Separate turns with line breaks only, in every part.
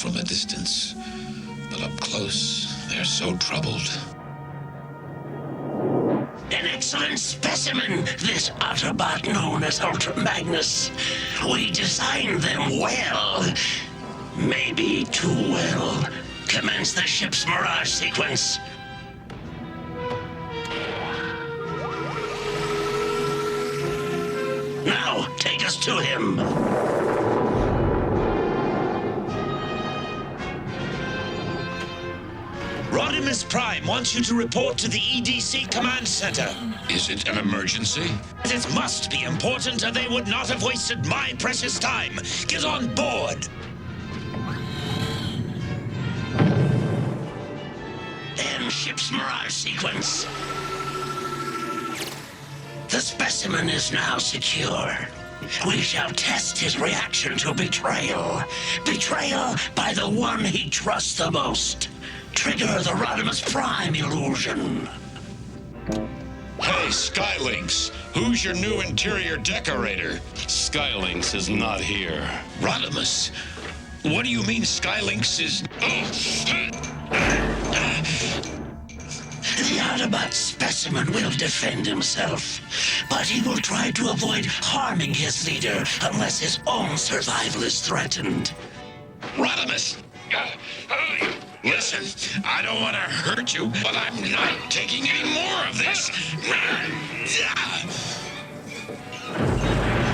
from a distance, but up close, they're so troubled.
An excellent specimen, this Autobot known as Ultra Magnus. We designed them well. Maybe too well. Commence the ship's mirage sequence. Now, take us to him.
Rodimus Prime wants you to report to the EDC Command Center.
Is it an emergency?
It must be important, or they would not have wasted my precious time. Get on board.
End ship's mirage sequence. The specimen is now secure. We shall test his reaction to betrayal. Betrayal by the one he trusts the most. Trigger the Rodimus Prime illusion.
Hey, Skylinks, who's your new interior decorator?
Skylinks is not here.
Rodimus, what do you mean Skylinks is...
The Autobot specimen will defend himself, but he will try to avoid harming his leader unless his own survival is threatened.
Rodimus! Listen, I don't want to hurt you, but I'm not taking any more of this.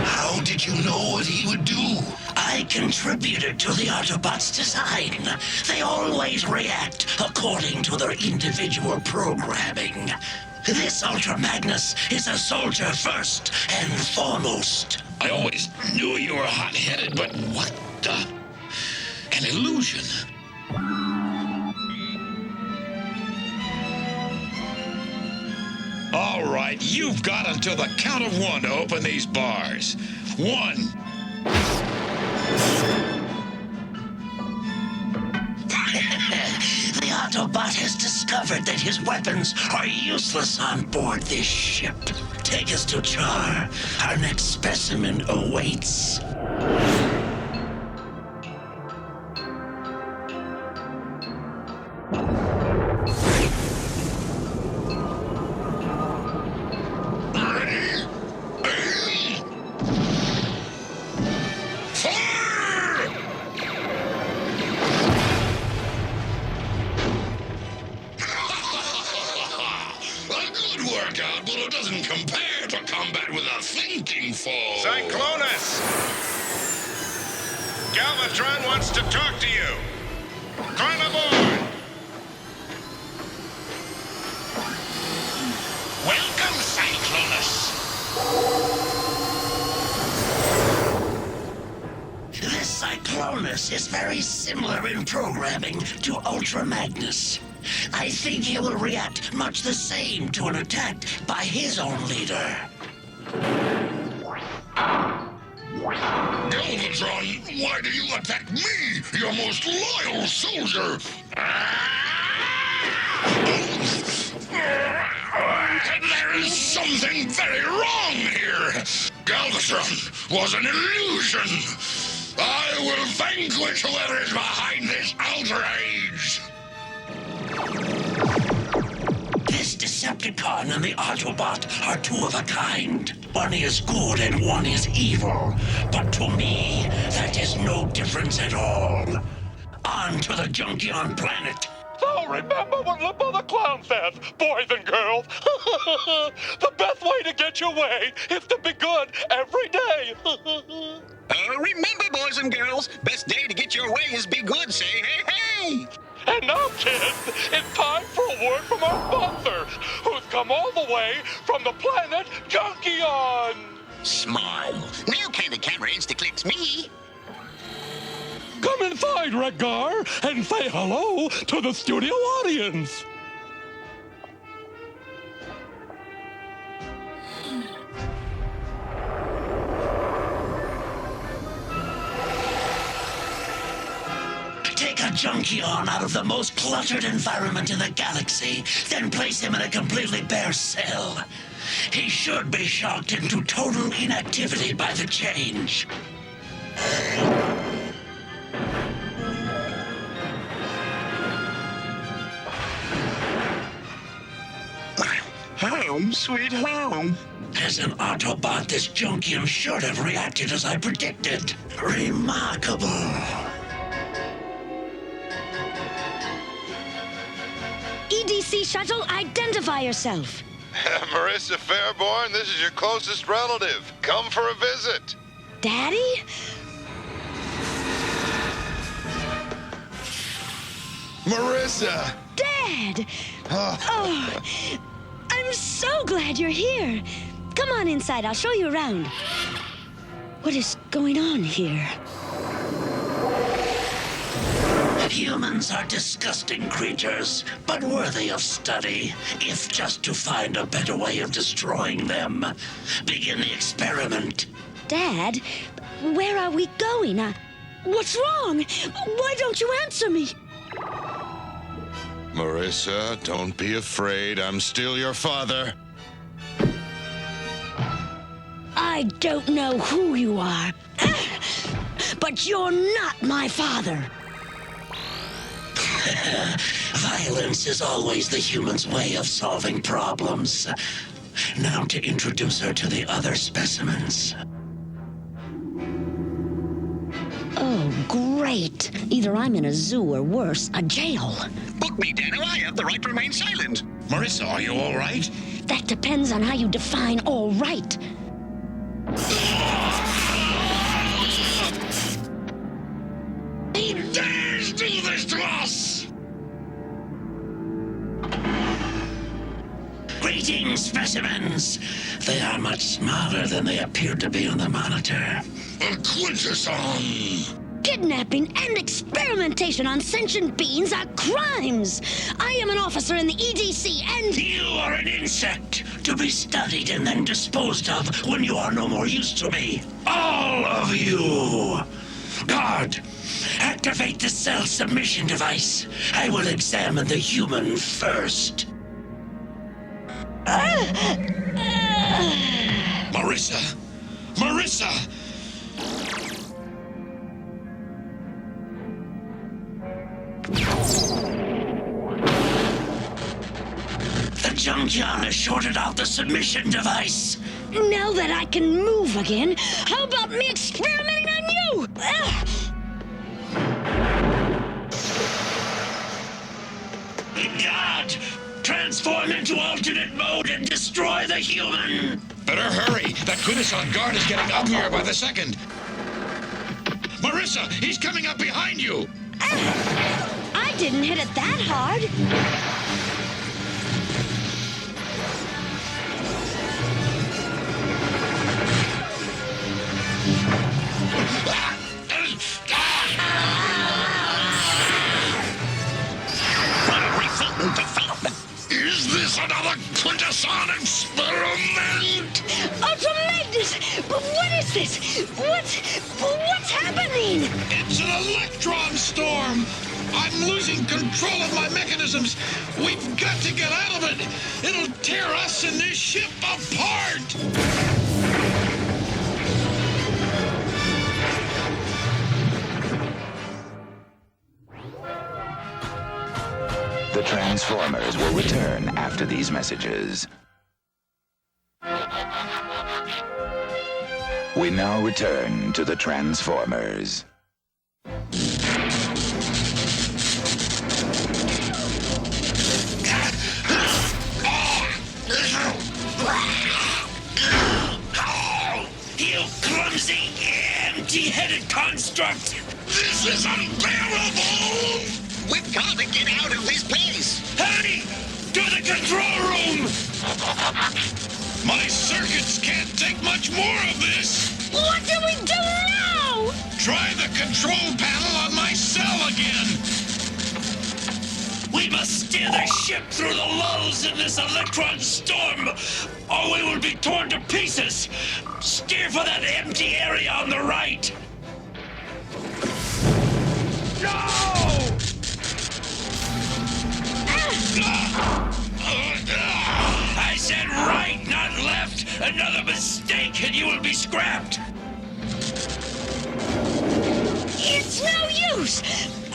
How did you know what he would do? I contributed to the Autobots' design. They always react according to their individual programming. This Ultra Magnus is a soldier first and foremost.
I always knew you were hot-headed, but what the... An illusion. All right, you've got until the count of one to open these bars. 1.
The Autobot has discovered that his weapons are useless on board this ship. Take us to Char. Our next specimen awaits.
Cyclonus! Galvatron wants to talk to you. Climb aboard!
Welcome, Cyclonus.
This Cyclonus is very similar in programming to Ultra Magnus. I think he will react much the same to an attack by his own leader.
Galvatron, why do you attack me, your most loyal soldier? There is something very wrong here. Galvatron was an illusion. I will vanquish whoever is behind this outrage.
This Decepticon and the Autobot are two of a kind. One is good and one is evil. But to me, that is no difference at all. On to the Junkion planet.
So remember what Limbo the Clown says, boys and girls. The best way to get your way is to be good every day.
Remember, boys and girls, best day to get your way is be good, say hey, hey!
And now, kids, it's time for a word from our sponsors, who's come all the way from the planet Junkion.
Smile. Now can the camera insta-clicks me.
Come inside, Wreck-Gar, and say hello to the studio audience.
Take a Junkion out of the most cluttered environment in the galaxy, then place him in a completely bare cell. He should be shocked into total inactivity by the change.
Home, sweet home.
As an Autobot, this junkium should have reacted as I predicted. Remarkable.
EDC shuttle, identify yourself.
Marrisa Fairbourne, this is your closest relative. Come for a visit.
Daddy?
Marrisa!
Dad! Oh, I'm so glad you're here. Come on inside, I'll show you around. What is going on here?
Humans are disgusting creatures, but worthy of study, if just to find a better way of destroying them. Begin the experiment.
Dad, where are we going? What's wrong? Why don't you answer me?
Marrisa, don't be afraid. I'm still your father.
I don't know who you are, but you're not my father.
Violence is always the human's way of solving problems. Now to introduce her to the other specimens.
Oh, great. Either I'm in a zoo or worse, a jail.
Book me, Dano. I have the right to remain silent.
Marrisa, are you all right?
That depends on how you define all right.
Who dares do this to us?
Greetings, specimens. They are much smaller than they appeared to be on the monitor.
A Quintessonským.
Kidnapping and experimentation on sentient beings are crimes. I am an officer in the EDC and...
You are an insect, to be studied and then disposed of when you are no more use to me. All of you! Guard, activate the cell submission device. I will examine the human first.
Marrisa! Marrisa!
The junkyard has shorted out the submission device.
Now that I can move again, how about me experimenting on you?
God! Transform into alternate mode and destroy the human!
Better hurry! That Quintessonským guard is getting uglier by the second. Marrisa, he's coming up behind you!
I didn't hit it that hard.
Is this another Quintessonským experiment?
Ultra Magnus! What is this? What's happening?
It's an electron storm! I'm losing control of my mechanisms! We've got to get out of it! It'll tear us and this ship apart!
The Transformers will return after these messages. We now return to the Transformers.
You clumsy, empty-headed construct!
This is unbearable!
We've got to get out of this place.
Hey! To the control room!
My circuits can't take much more of this!
What do we do now?
Try the control panel on my cell again!
We must steer the ship through the lulls in this electron storm, or we will be torn to pieces. Steer for that empty area on the right.
No!
I said right, not left. Another mistake and you will be scrapped.
It's no use.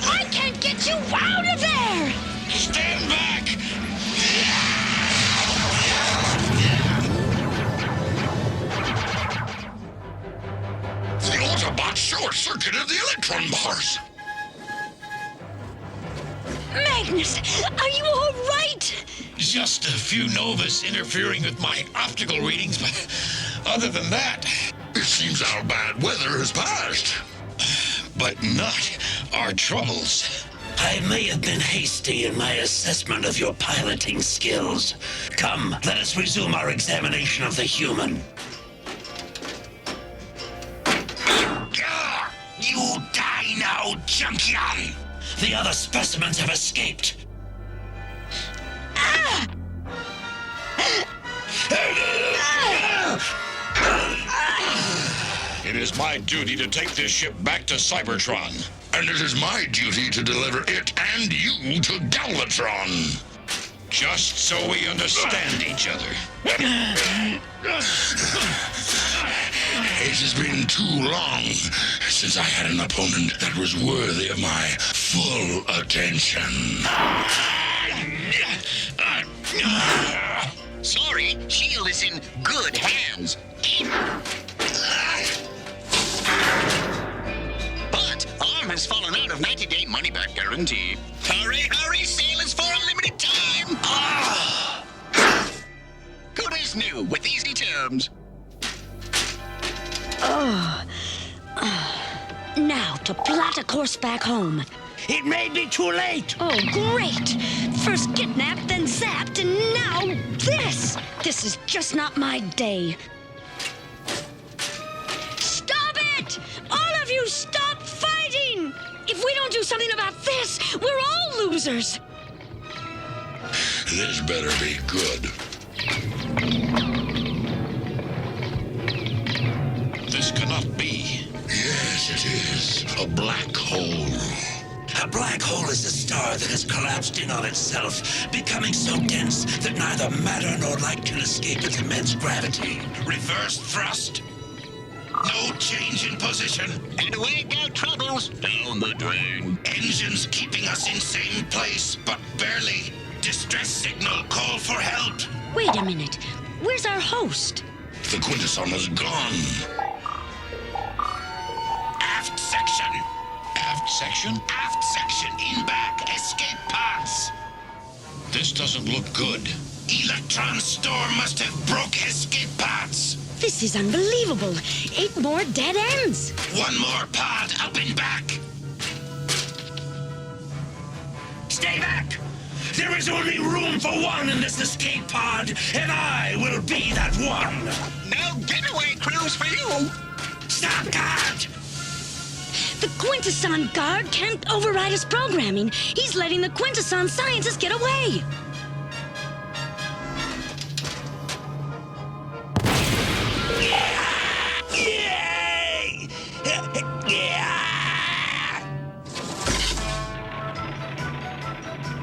I can't get you out of there.
Stand back!
circuited the electron bars.
Magnus, are you all right?
Just a few novas interfering with my optical readings, but other than that...
It seems our bad weather has passed.
But not our troubles.
I may have been hasty in my assessment of your piloting skills. Come, let us resume our examination of the human. You die now, Junkion! The other specimens have escaped.
It is my duty to take this ship back to Cybertron. And it is my duty to deliver it and you to Galvatron.
Just so we understand each other.
It has been too long since I had an opponent that was worthy of my full attention.
Sorry, Shield is in good hands. But Arm has fallen out of 90-day money-back guarantee. Hurry, hurry, sailors, for a limited time! Good as new, with easy terms.
Now to plot a course back home.
It may be too late!
Oh, great! First kidnapped, then zapped, and now this! This is just not my day. Stop it! All of you, stop fighting! If we don't do something about this, we're all losers!
This better be good.
This cannot be.
Yes, it is. A black hole.
A black hole is a star that has collapsed in on itself, becoming so dense that neither matter nor light can escape its immense gravity. Reverse thrust. No change in position.
And away go troubles down the drain.
Engines keeping us in same place, but barely. Distress signal, call for help.
Wait a minute. Where's our host?
The Quintesson is gone.
Aft section.
Aft section?
Aft section, in back, escape pods.
This doesn't look good.
Electron storm must have broke escape pods.
This is unbelievable. 8 more dead ends.
One more pod up and back. Stay back. There is only room for one in this escape pod, and I will be that one.
No getaway cruise for you.
Stop guard.
The Quintesson guard can't override his programming. He's letting the Quintesson scientists get away.
Yay!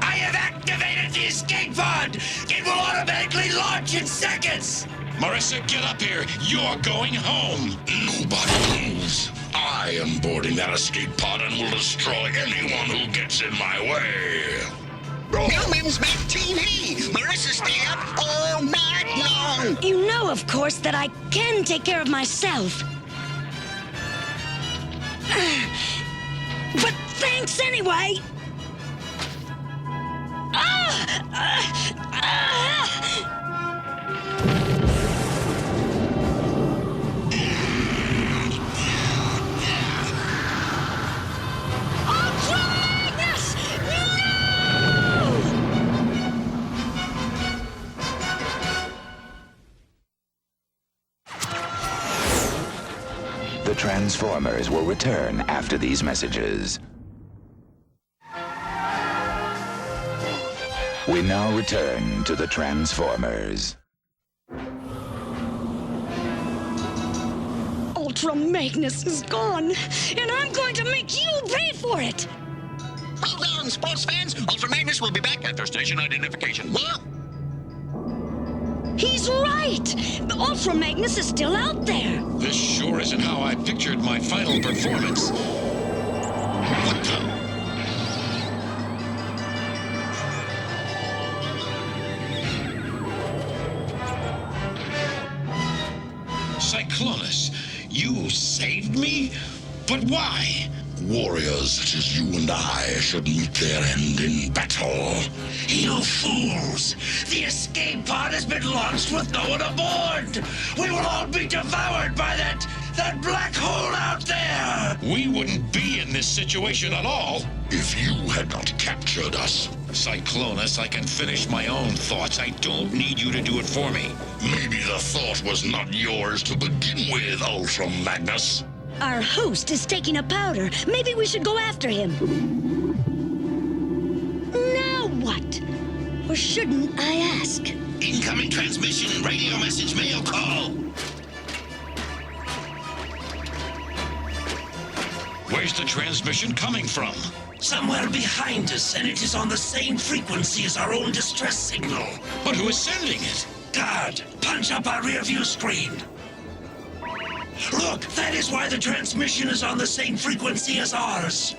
I have activated the escape pod. It will automatically launch in seconds.
Marrisa, get up here. You're going home.
Nobody moves. I am boarding that escape pod and will destroy anyone who gets in my way.
Humans make TV. Marrisa stay up all night long.
You know, of course, that I can take care of myself. But thanks anyway. Magnus! No!
The Transformers will return after these messages. We now return to the Transformers.
Ultra Magnus is gone, and I'm going to make you pay for it!
Hold on, sports fans. Ultra Magnus will be back after station identification. What?
He's right! The Ultra Magnus is still out there!
This sure isn't how I pictured my final performance. What the? Cyclonus, you saved me? But why?
Warriors such as you and I should meet their end in battle.
You fools! The escape pod has been launched with no one aboard! We will all be devoured by that black hole out there!
We wouldn't be in this situation at all
if you had not captured us.
Cyclonus, I can finish my own thoughts. I don't need you to do it for me.
Maybe the thought was not yours to begin with, Ultra Magnus.
Our host is taking a powder. Maybe we should go after him. Now what? Or shouldn't I ask?
Incoming transmission, radio message, mail call.
Where's the transmission coming from?
Somewhere behind us, and it is on the same frequency as our own distress signal.
But who is sending it?
Guard, punch up our rear view screen. Look, that is why the transmission is on the same frequency as ours.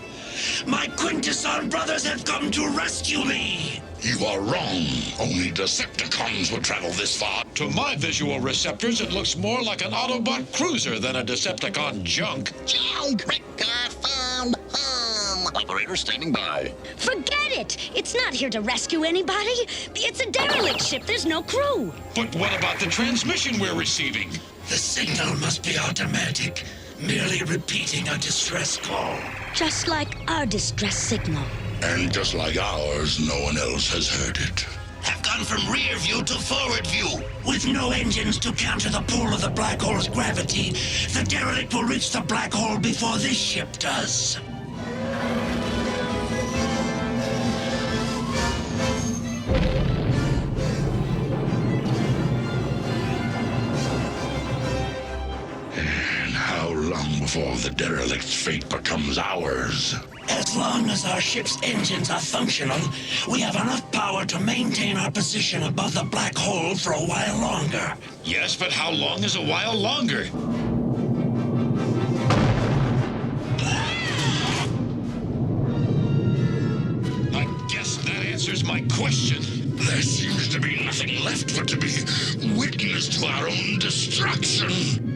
My Quintessonským brothers have come to rescue me.
You are wrong. Only Decepticons would travel this far.
To my visual receptors, it looks more like an Autobot cruiser than a Decepticon junk.
Wreck-Gar found home. Operator standing by.
Forget it! It's not here to rescue anybody. It's a derelict ship. There's no crew.
But what about the transmission we're receiving?
The signal must be automatic, merely repeating a distress call.
Just like our distress signal.
And just like ours, no one else has heard it.
Have gone from rear view to forward view. With no engines to counter the pull of the black hole's gravity, the derelict will reach the black hole before this ship does.
And how long before the derelict's fate becomes ours?
As long as our ship's engines are functional, we have enough power to maintain our position above the black hole for a while longer.
Yes, but how long is a while longer? I guess that answers my question.
There seems to be nothing left but to be witness to our own destruction.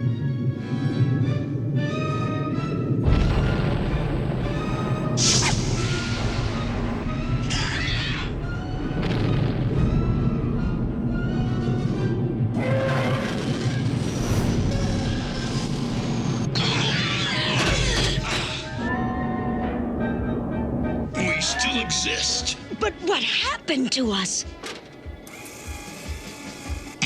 But what happened to us?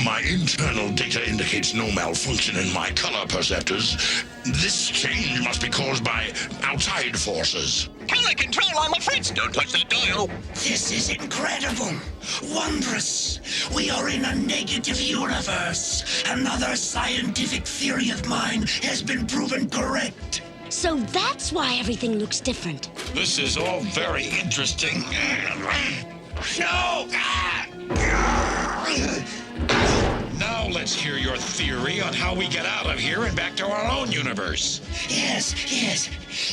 My internal data indicates no malfunction in my color perceptors. This change must be caused by outside forces.
Color control on the fritz. Don't touch that dial.
This is incredible. Wondrous. We are in a negative universe. Another scientific theory of mine has been proven correct.
So that's why everything looks different.
This is all very interesting.
No!
Now let's hear your theory on how we get out of here and back to our own universe.
Yes.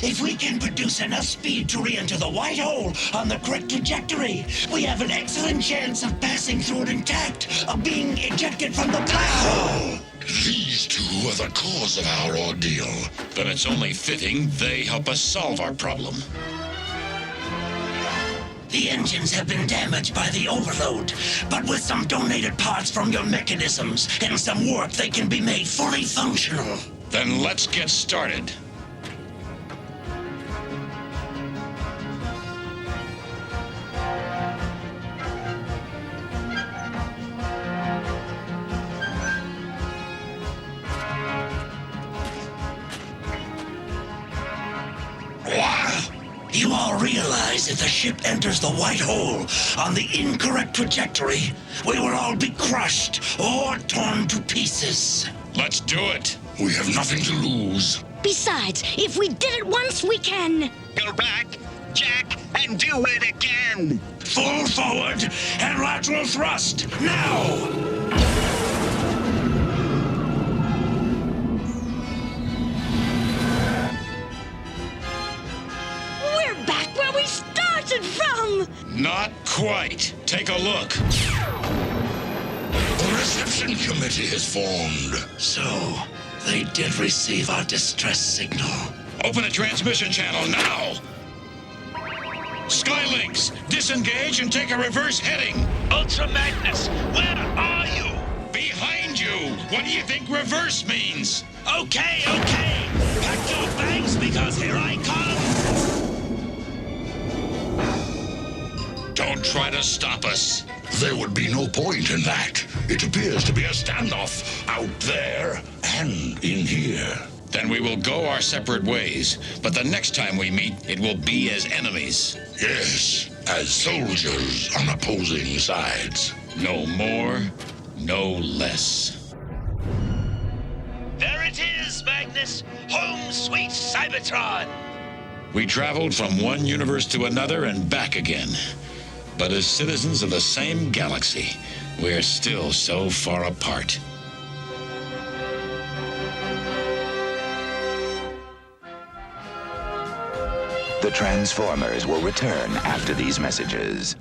If we can produce enough speed to re-enter the white hole on the correct trajectory, we have an excellent chance of passing through it intact, of being ejected from the black hole.
These two are the cause of our ordeal.
Then it's only fitting they help us solve our problem.
The engines have been damaged by the overload, but with some donated parts from your mechanisms and some work, they can be made fully functional.
Then let's get started.
You all realize if the ship enters the white hole on the incorrect trajectory, we will all be crushed or torn to pieces.
Let's do it.
We have nothing to lose.
Besides, if we did it once, we can...
Go back, Jack, and do it again.
Full forward and lateral thrust, now!
From?
Not quite. Take a look.
The reception committee has formed.
So, they did receive our distress signal.
Open a transmission channel now. Skylinks, disengage and take a reverse heading.
Ultra Magnus, where are you?
Behind you. What do you think reverse means?
Okay. Pack your bags because here I come.
Don't try to stop us.
There would be no point in that. It appears to be a standoff out there and in here.
Then we will go our separate ways. But the next time we meet, it will be as enemies.
Yes, as soldiers on opposing sides.
No more, no less.
There it is, Magnus. Home sweet Cybertron.
We traveled from one universe to another and back again. But as citizens of the same galaxy, we're still so far apart.
The Transformers will return after these messages.